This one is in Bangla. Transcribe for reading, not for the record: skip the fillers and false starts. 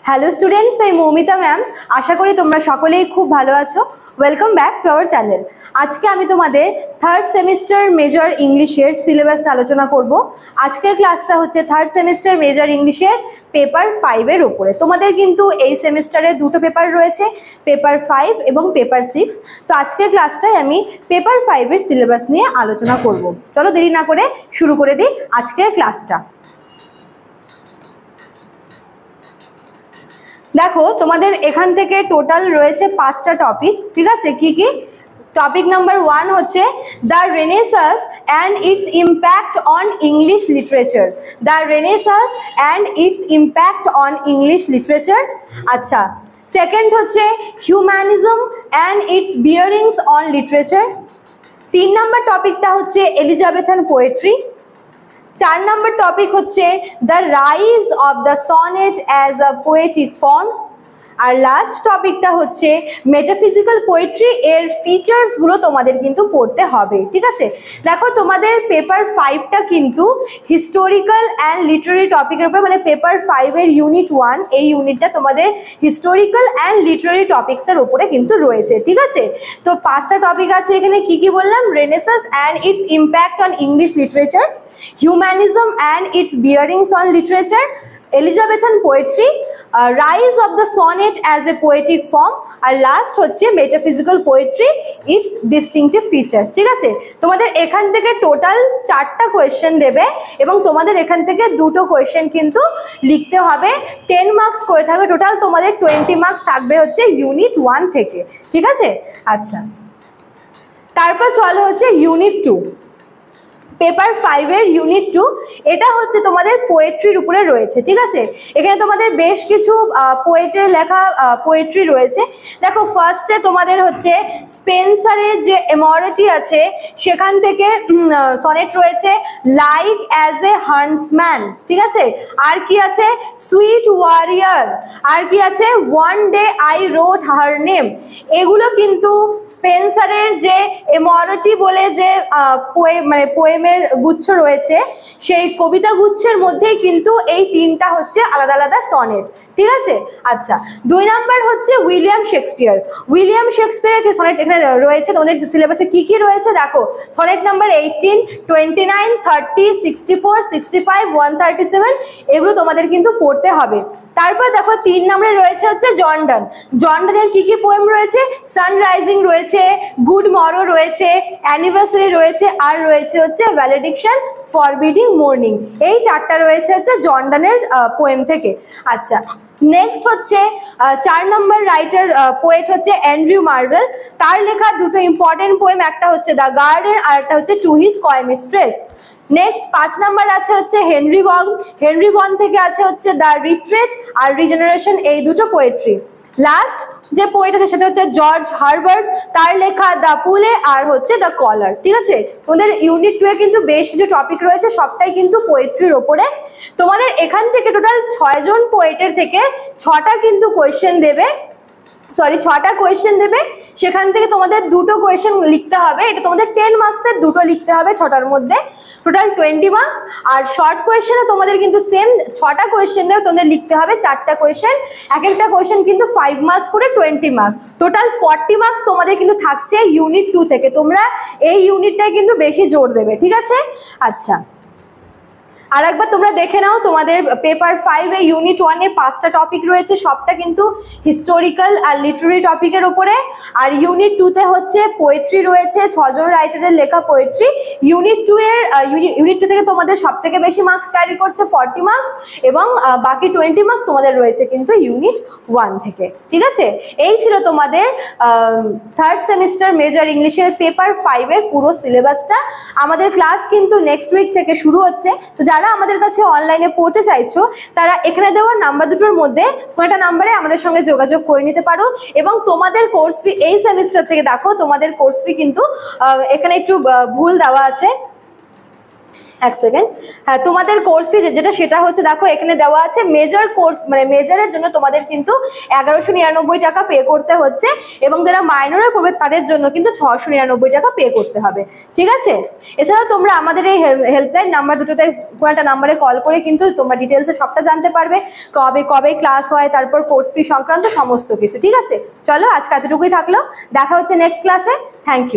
হ্যালো স্টুডেন্টস, এই মৌমিতা ম্যাম। আশা করি তোমরা সকলেই খুব ভালো আছো। Welcome back to our channel. আজকে আমি তোমাদের থার্ড সেমিস্টার মেজর ইংলিশের সিলেবাস আলোচনা করব। আজকের ক্লাসটা হচ্ছে থার্ড সেমিস্টার মেজর ইংলিশের পেপার 5-এর ওপরে। তোমাদের কিন্তু এই সেমিস্টারে দুটো পেপার রয়েছে, পেপার 5 এবং পেপার 6। তো আজকের ক্লাসটায় আমি পেপার 5-এর সিলেবাস নিয়ে আলোচনা করব। চলো দেরি না করে শুরু করে দিই আজকের ক্লাসটা। দেখো, তোমাদের এখান থেকে টোটাল রয়েছে 5টা টপিক, ঠিক আছে? কি কি? টপিক নাম্বার 1 হচ্ছে the Renaissance and its impact on English literature. The Renaissance and its impact on English literature. আচ্ছা, সেকেন্ড হচ্ছে humanism and its bearings on literature. 3 নম্বর টপিকটা হচ্ছে এলিজাবেথান পোয়েট্রি। 4 নম্বর টপিক হচ্ছে the rise of the sonnet as a poetic form. আর লাস্ট টপিকটা হচ্ছে মেটাফিজিক্যাল পোয়েট্রি, এর ফিচার্সগুলো তোমাদের কিন্তু পড়তে হবে, ঠিক আছে? দেখো, তোমাদের পেপার 5টা কিন্তু হিস্টোরিক্যাল অ্যান্ড লিটারারি টপিকের উপর, মানে পেপার 5-এর ইউনিট 1, এই ইউনিটটা তোমাদের হিস্টোরিক্যাল অ্যান্ড লিটারারি টপিক্সের উপরে কিন্তু রয়েছে, ঠিক আছে? তো 5টা টপিক আছে এখানে। কি কি বললাম? Renaissance and its impact on English literature, humanism and its bearings on literature, Elizabethan poetry, rise of the sonnet as a poetic form, আর লাস্ট হচ্ছে metaphysical poetry, its distinctive features, ঠিক আছে? তোমাদের এখান থেকে টোটাল 4টা কোয়েশ্চেন দেবে এবং তোমাদের এখান থেকে 2টো কোয়েশ্চেন কিন্তু লিখতে হবে। 10 মার্কস করে থাকবে টোটাল, তোমাদের 20 মার্কস থাকবে হচ্ছে ইউনিট 1 থেকে, ঠিক আছে? আচ্ছা, তারপর চলো হচ্ছে ইউনিট 2। পেপার 5-এর ইউনিট 2, এটা হচ্ছে তোমাদের পোয়েট্রির উপরে রয়েছে, ঠিক আছে? এখানে তোমাদের বেশ কিছু পোয়েটের লেখা পোয়েট্রি রয়েছে। দেখো, ফার্স্টে তোমাদের হচ্ছে স্পেন্সারের যে এমরিটি আছে সেখান থেকে সনেট রয়েছে লাইক অ্যাজ এ হান্টসম্যান, ঠিক আছে? আর কি আছে? Sweet warrior. আর কি আছে? One day I রোট her name. এগুলো কিন্তু স্পেন্সারের যে এমরিটি বলে যে পোয়েমের গুচ্ছ রয়েছে, সেই কবিতা গুচ্ছের মধ্যেই কিন্তু এই 3টা হচ্ছে আলাদা আলাদা সনেট, ঠিক আছে? আচ্ছা, 2 নম্বর হচ্ছে উইলিয়াম শেক্সপিয়ার। উইলিয়াম শেক্সপিয়ারের সনেট এখানে রয়েছে। তোমাদের সিলেবাসে কি কি রয়েছে দেখো, সনেট নাম্বার 18, 29, 30, 64, 65, 137, এগুলো তোমাদের কিন্তু পড়তে হবে। তারপর দেখো 3 নম্বরে রয়েছে হচ্ছে জন ডান। জন ডানের কি কি পোয়েম রয়েছে? সানরাইজিং রয়েছে, গুড মরো রয়েছে, অ্যানিভার্সারি রয়েছে, আর রয়েছে হচ্ছে ভ্যালেডিকশন ফরবিডিং মর্নিং। এই 4টা রয়েছে হচ্ছে জন ডানের পোয়েম থেকে। আচ্ছা, নেক্সট হচ্ছে 4 নম্বর রাইটার পোয়েট হচ্ছে অ্যান্ড্রিউ মার্ভেল। তার লেখা 2টো ইম্পর্টেন্ট পোয়েম, একটা হচ্ছে দ্য গার্ডেন আর একটা হচ্ছে টু হিজ কয় মিস্ট্রেস। নেক্সট 5 নাম্বার আছে হচ্ছে হেনরি বন। হেনরি বন থেকে আছে হচ্ছে দ্য রিট্রিট আর রিজেনারেশন, এই 2টো পোয়েট্রি। লাস্ট যে পোয়েট আছে সেটা হচ্ছে জর্জ হারবার্ট, তার লেখা দ্য পুলে আর হচ্ছে দ্য কলার, ঠিক আছে? তোমাদের ইউনিট 2-এ কিন্তু বেশ কিছু টপিক রয়েছে, সবটাই কিন্তু পোয়েট্রির ওপরে। তোমাদের এখান থেকে টোটাল 6 জন পোয়েটের থেকে 6টা কিন্তু কোয়েশ্চেন দেবে, 6টা কোয়েশ্চেন দেবে। সেখান থেকে তোমাদের 2টো কোয়েশ্চেন লিখতে হবে। এটা তোমাদের 10 মার্কসের 2টো লিখতে হবে 6টার মধ্যে, টোটাল 20 মার্কস। আর শর্ট কোয়েশ্চেনে তোমাদের কিন্তু সেম 6টা কোয়েশ্চেন দেবে, তোমাদের লিখতে হবে 4টা কোয়েশ্চেন। এক একটা কোয়েশ্চেন কিন্তু 5 মার্কস করে 20 মার্কস, টোটাল 40 মার্কস তোমাদের কিন্তু থাকছে ইউনিট 2 থেকে। তোমরা এই ইউনিটটায় কিন্তু বেশি জোর দেবে, ঠিক আছে? আচ্ছা, আর একবার তোমরা দেখে নাও, তোমাদের পেপার 5-এ ইউনিট 1-এ 5টা টপিক রয়েছে, সবটা কিন্তু হিস্টোরিক্যাল আর লিটারারি টপিকের উপরে। আর ইউনিট 2-তে হচ্ছে পোয়েট্রি রয়েছে, 6 জন রাইটারের লেখা পোয়েট্রি। ইউনিট 2 থেকে তোমাদের সব থেকে বেশি মার্কস ক্যারি করছে 40 মার্কস, এবং বাকি 20 মার্কস তোমাদের রয়েছে কিন্তু ইউনিট 1 থেকে, ঠিক আছে? এই ছিল তোমাদের থার্ড সেমিস্টার মেজর ইংলিশের পেপার 5-এর পুরো সিলেবাসটা। আমাদের ক্লাস কিন্তু নেক্সট উইক থেকে শুরু হচ্ছে। তো যারা আমাদের কাছে অনলাইনে পড়তে চাইছো, তারা এখানে দেওয়া নাম্বার দুটোর মধ্যে কোনো একটা নাম্বারে আমাদের সঙ্গে যোগাযোগ করে নিতে পারো। এবং তোমাদের কোর্স ফি এই সেমিস্টার থেকে, দেখো তোমাদের কোর্স ফি কিন্তু এখানে একটু ভুল দেওয়া আছে। এক সেকেন্ড, হ্যাঁ তোমাদের কোর্স ফি যেটা সেটা হচ্ছে দেখো এখানে দেওয়া আছে মেজর কোর্স, মানে মেজরের জন্য তোমাদের কিন্তু 1199 টাকা পে করতে হচ্ছে, এবং যারা মাইনরে পড়বে তাদের জন্য কিন্তু 699 টাকা পে করতে হবে, ঠিক আছে। এছাড়াও তোমরা আমাদের এই হেল্পলাইন নাম্বার দুটোতে কোনো একটা নাম্বারে কল করে কিন্তু তোমরা ডিটেলসে সবটা জানতে পারবে, কবে কবে ক্লাস হয়, তারপর কোর্স ফি সংক্রান্ত সমস্ত কিছু, ঠিক আছে। চলো আজকে এতটুকুই থাকলো, দেখা হচ্ছে নেক্সট ক্লাসে। Thank you.